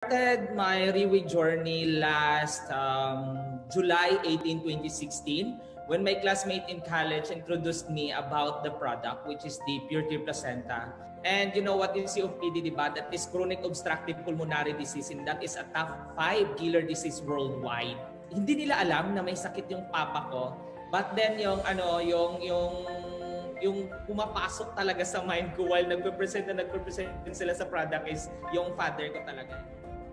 started my Rewe journey last July 18, 2016 when my classmate in college introduced me about the product, which is the Purity Placenta. And you know what is COPD, diba? That is chronic obstructive pulmonary disease, and that is a top 5 killer disease worldwide. Hindi nila alam na may sakit yung papa ko, but then yung pumapasok talaga sa mind ko while nagpe-present sila sa product is yung father ko talaga.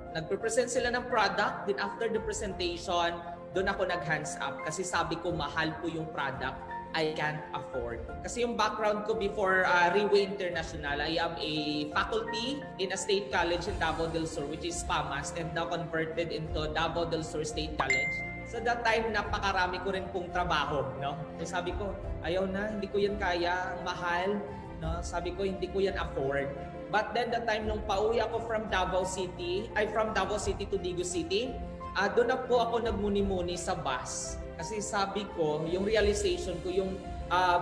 Nagpe-present sila ng product, then after the presentation, doon ako nag-hands up kasi sabi ko mahal po yung product, I can't afford. Kasi yung background ko before Rewe International, I am a faculty in a state college in Davao del Sur, which is PAMAS, and now converted into Davao del Sur State College. So that time, napakarami ko rin pong trabaho, no? So sabi ko, ayaw na, hindi ko yan kaya, mahal, no? Sabi ko, hindi ko yan afford. But then the time nung pauwi ako from Davao City to Digo City, doon na po ako nagmuni-muni sa bus. Kasi sabi ko, yung realization ko, yung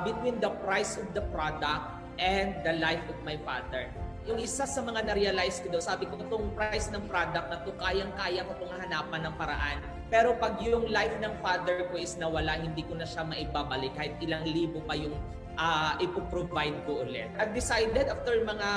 between the price of the product and the life of my father. Yung isa sa mga na-realize ko daw, sabi ko, itong price ng product na ito, kayang-kaya ko itong hanapan ng paraan. Pero pag yung life ng father ko is nawala, hindi ko na siya maibabalik kahit ilang libo pa yung ipoprovide ko ulit. I've decided after mga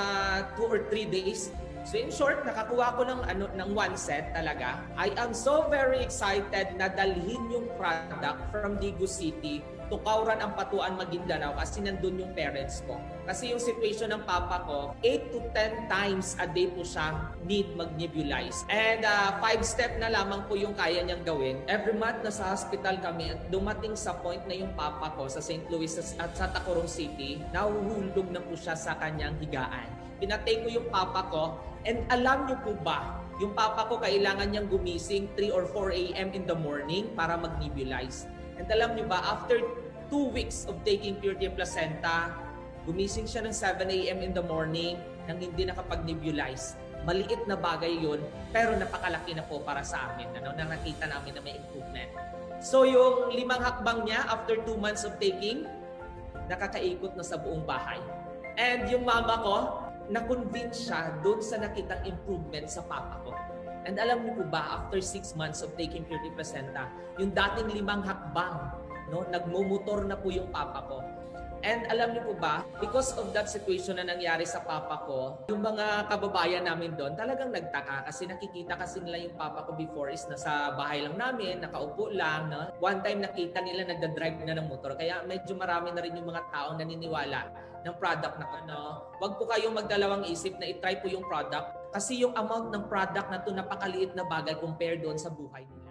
2 or 3 days, so in short, nakakuha ko ng one set talaga. I am so very excited na dalhin yung product from Digo City to Kauran, Ampatuan, Maguindanao kasi nandun yung parents ko. Kasi yung situation ng papa ko, 8 to 10 times a day po siya need mag-nebulize. And 5-step na lamang po yung kaya niyang gawin. Every month nasa hospital kami at dumating sa point na yung papa ko sa St. Louis at sa Tacurong City, nahuhulog na po siya sa kanyang higaan. Pinatay ko yung papa ko, and alam niyo po ba, yung papa ko kailangan niyang gumising 3 or 4 a.m. in the morning para mag-nebulize. And alam niyo ba, after 2 weeks of taking Purity Placenta, gumising siya ng 7 a.m. in the morning nang hindi nakapag-nebulize. Maliit na bagay yun, pero napakalaki na po para sa amin, na nakita namin na may improvement. So yung 5 hakbang niya, after 2 months of taking, nakakaikot na sa buong bahay. And yung mama ko, na-convince siya doon sa nakitang improvement sa papa ko. And alam niyo po ba, after 6 months of taking Purity Placenta, yung dating 5 hakbang, no, nagmumotor na po yung papa ko. And alam niyo po ba, because of that situation na nangyari sa papa ko, yung mga kababayan namin doon talagang nagtaka kasi nakikita kasi nila yung papa ko before is nasa bahay lang namin, nakaupo lang. No? One time nakita nila nagda-drive na ng motor, kaya medyo marami na rin yung mga taong naniniwala ng product na to. No? Huwag po kayong magdalawang isip na itry po yung product kasi yung amount ng product na to napakaliit na bagay compare doon sa buhay nila.